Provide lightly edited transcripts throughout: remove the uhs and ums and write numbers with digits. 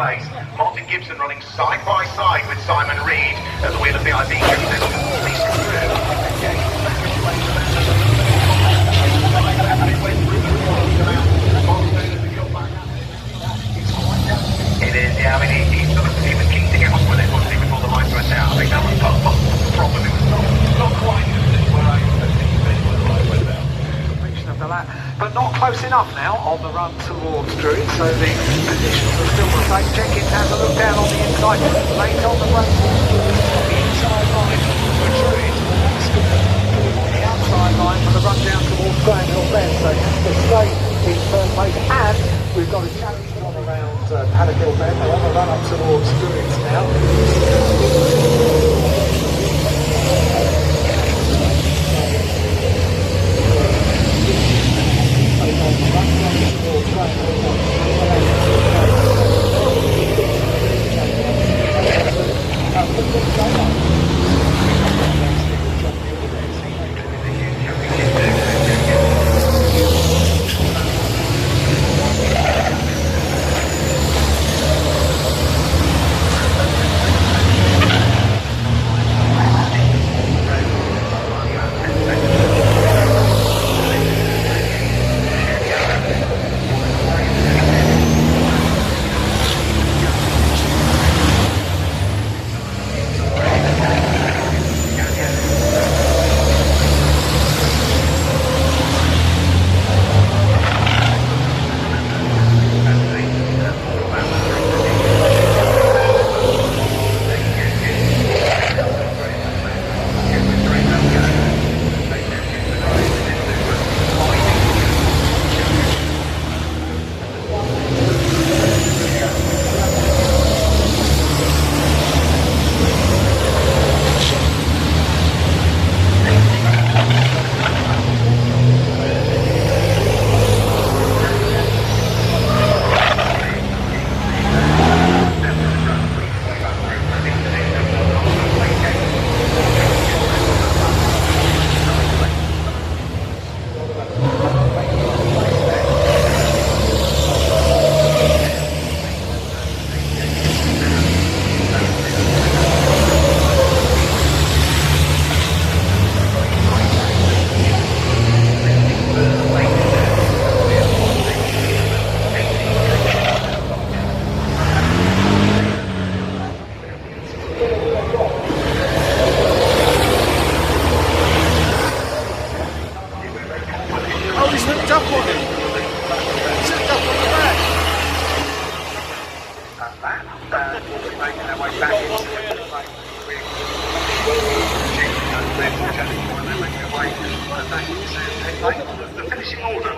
place. Martin Gibson running side by side with Simon Reed at the wheel of VIP. It is, yeah, I mean, he was keen to get on with it, wasn't he, before the lights went down. I think that was part of the problem. It was not quite where I expected it to be when the lights went down. Completion of the lap, but not close enough now on the run towards Druid, so the positions are still the same. Jenkins has a look down on the inside, late on the run towards Druid, on the inside line for Druid. On the outside line for the run down towards Granville Bend, so he has to stay in third place, and we've got a challenge on around Paddock Hill Bend. They're on the run up towards Druid now. The finishing order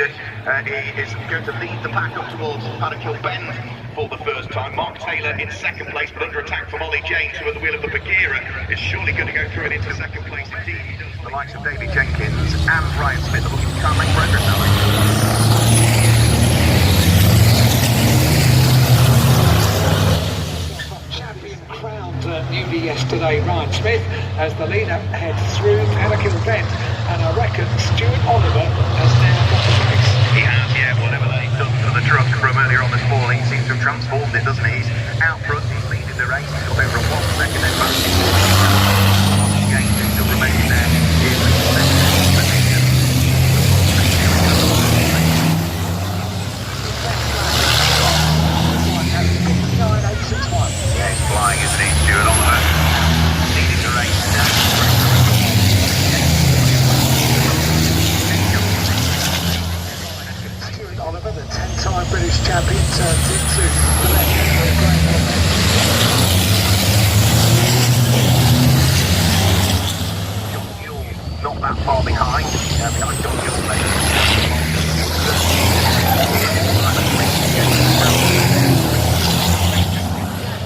position. He is going to lead the pack up towards Paddock Bend for the first time. Mark Taylor in second place, but under attack from Ollie James, who at the wheel of the Bagheera is surely going to go through and into second place indeed. The likes of Davy Jenkins and Ryan Smith are looking to try and make progress now. Champion crowned newly yesterday, Ryan Smith, as the leader heads through Paddock Bend, and I reckon Stuart Oliver has now got the race. He has, yeah, whatever they've done for the truck from earlier on this morning, he seems to have transformed it, doesn't he? He's out front, he's leading the race, he's got over a 1 second advance. James is still remaining there in the second position. Yeah, he's flying, isn't he? Stuart Oliver leading the race now. Oliver, the 10-time British champion, turns into the left-hand You're not that far behind. Behind John Gilbert.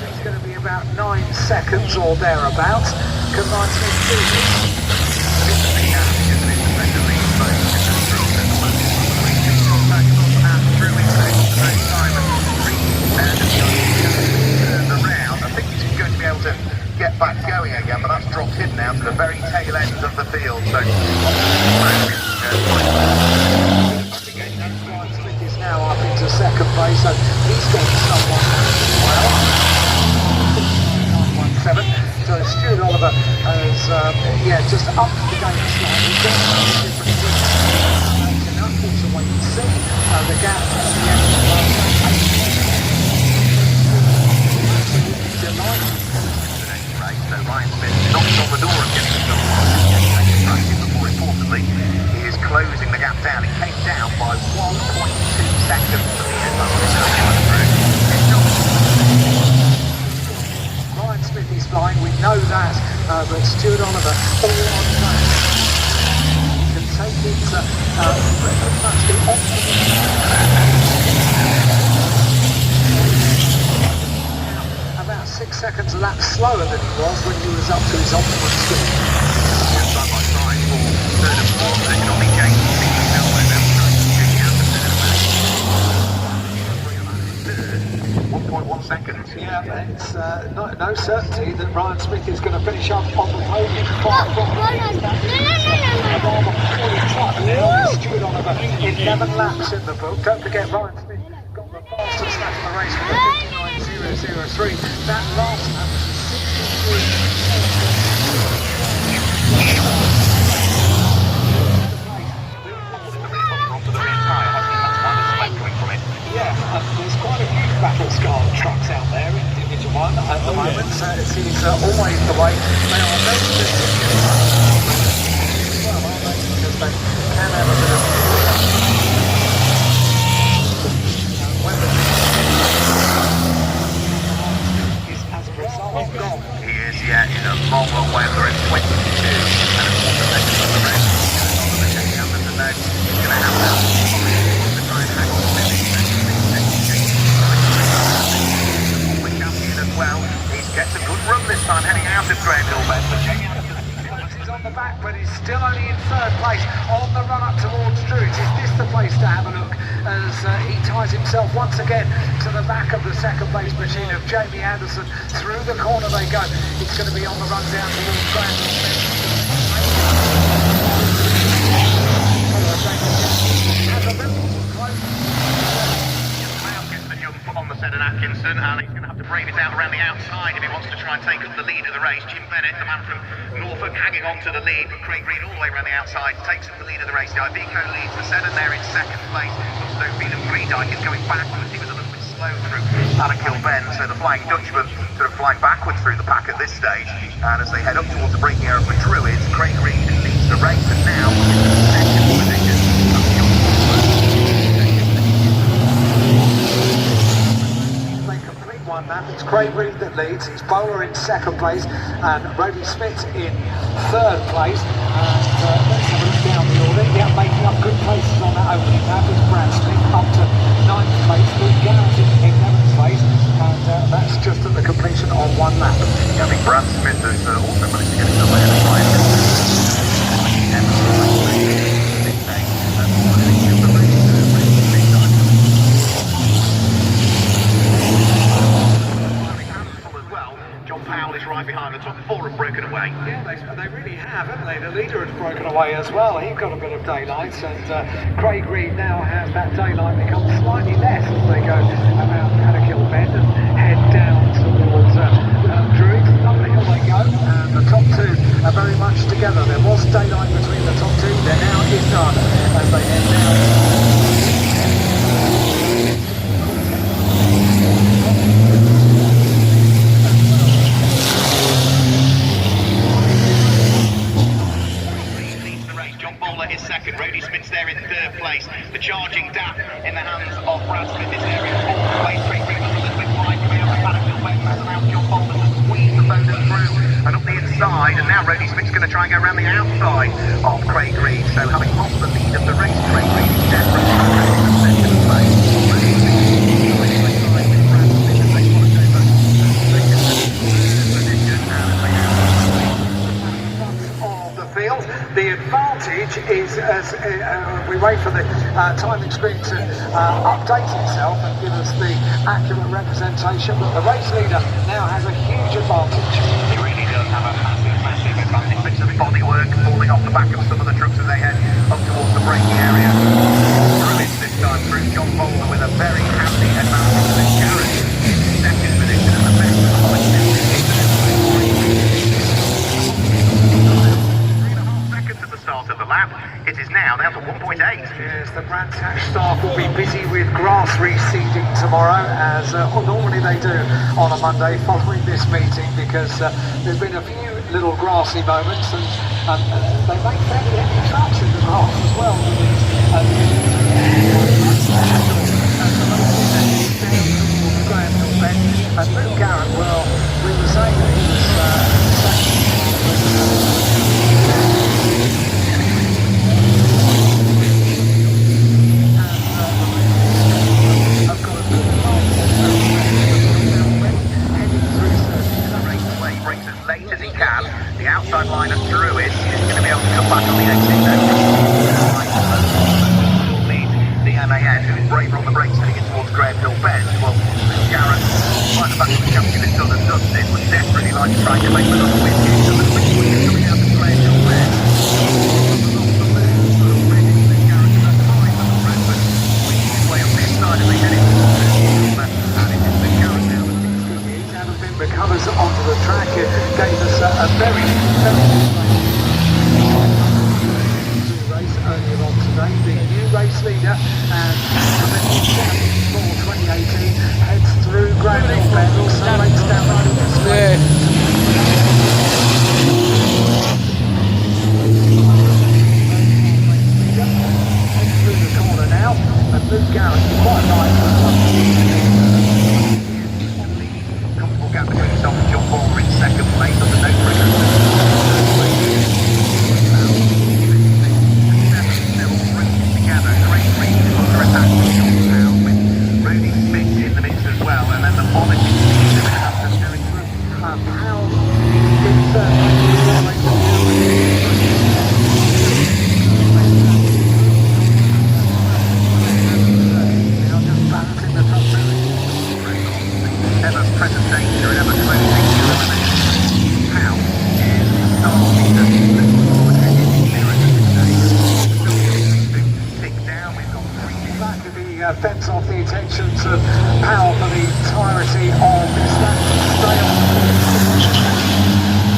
It's going to be about 9 seconds or thereabouts. Can Ryan Smith do this? Get back going again, but that's dropped him now to the very tail end of the field. So Ryan Smith is now up into second place, so he's got someone well. 917. So Stuart Oliver has just upped the game slightly. Enough to wait and see the gap at the end of the So Ryan Smith knocks on the door and gets the but more importantly, he is closing the gap down. It came down by 1.2 seconds to the end of Ryan Smith is flying, we know that, but Stuart Oliver all on track. He can take it pretty much the opposite. About 6 seconds a lap slower than he was when he was up to his optimum speed. Side by side for third and fourth position. Ollie James thinking now where they're third. 1.1 seconds. Yeah, it's no certainty that Ryan Smith is going to finish up on the podium. Stuart Oliver, 11 laps in the book. Don't forget Ryan Smith got the fastest lap of the race with a 59.003. That last lap was 63. Yeah, there's quite a few battle scarred trucks out there in Division 1 at the moment, so it seems always the way. They are very well, aren't they? Because they can have a bit of is as a result gone. He is, yeah, in a long, long way. They're in 22 and a quarter seconds on the race. Oliver James Anderson now is going to have that. To try and hang on to the champion as well. He gets a good run this time heading out of Graham Hill Bend. But Jamie Anderson He's on the back, but he's still only in third place on the run up towards Druids. Is this the place to have a look as he ties himself once again to the back of the second place machine of Jamie Anderson? Through the corner they go. It's going to be on the run down towards Graham Hill Bend. On the set of Atkinson, and he's going to have to brave it out around the outside if he wants to try and take up the lead of the race. Jim Bennett, the man from Norfolk, hanging on to the lead, but Craig Reed all the way around the outside takes up the lead of the race. The Iveco leads the Sedan there in second place. Stonefield and Greendyke is going backwards. He was a little bit slow through Paddock Bend, so the Flying Dutchman sort of flying backwards through the pack at this stage. And as they head up towards the braking area for Druids, Craig Reed leads the race, and now in the second position. one lap. It's Craig Reed that leads. It's Bowler in second place and Rody Smith in third place. And let's have a look down the order. Yeah, making up good places on that opening lap is Brad Smith up to 9th place. Luke Garrett in 11th place. And that's just at the completion of one lap. Yeah, I think Brad Smith has also managed to get into the way of the line. Right behind the top four have broken away. Yeah, they really have, haven't they? The leader has broken away as well. He got a bit of daylight, and Craig Reed now has that daylight become slightly less as they go around Paddock Bend and head down towards Druids. Up the hill they go, and the top two are very much together. There was daylight between the top two, there now is none as they head down. Is second, Rody Smith's there in third place. The charging DAF in the hands of Brad Smith is there in fourth place. Craig Reed was a little bit wide coming up the Paddock Bend, has allowed John Bowler to squeeze the bonus through and up the inside, and now Rody Smith's going to try and go around the outside of Craig Reed. So having lost the lead of the race, Craig Reed is desperate to in second place. The advantage is as we wait for the timing screen to update itself and give us the accurate representation, but the race leader now has a huge advantage. He really does have a massive advantage. Bits of bodywork falling off the back of some of the trucks as they head up towards the braking area. Through this time through John Bowler with a very handy advantage. And Garrett in second position at the best of the start of the lap. It is now down to 1.8. Yes, the Brands Hatch staff will be busy with grass reseeding tomorrow, as normally they do on a Monday following this meeting, because there's been a few little grassy moments, and they make fairly heavy tracks in the grass as well. And Luke Garrett, well, we were saying that he was the outside line of Druids is going to be able to come back on the exit then. The MAN, who is braver on the brakes heading in towards Graham Hill Bend. Well, Garrett, despite the fact that the champion is done and dusted, would desperately like to try and make another win here. So the quick win is coming out of Graham Hill Bend. Way on this side of the heading towards and it is the Garrett now. Recovers onto the track. It gave us a very race earlier on today. The new race leader and for 2018 heads through Graham Hill Bend, also race down the straight. Through the corner now, and Luke Garrett quite nice. Gap between himself and John Bowler in second place on the note breaker. Together, Craig Reed under attack from John Powell with Rody Smith in the mix as well, and then the bonnet is going through. Powell in third place. Now just balancing the top two. Ever present danger and ever closing to elimination. Powell is starting to tick down. We've got three back to the fence off the attention to Powell for the entirety of this lap. Stay on the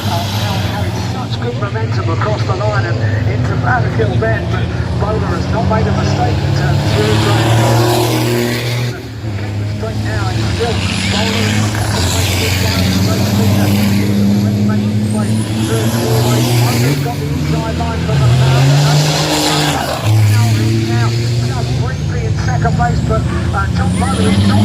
Powell carried such good momentum across the line and into Paddock Hill Bend, but Bowler has not made a mistake in terms through Graham Hill. Straight now, and still Bowler is down the race leader. Already making his way through the four-way. He's got the inside line from the Powell. Now just briefly in second place, but John Bowler is not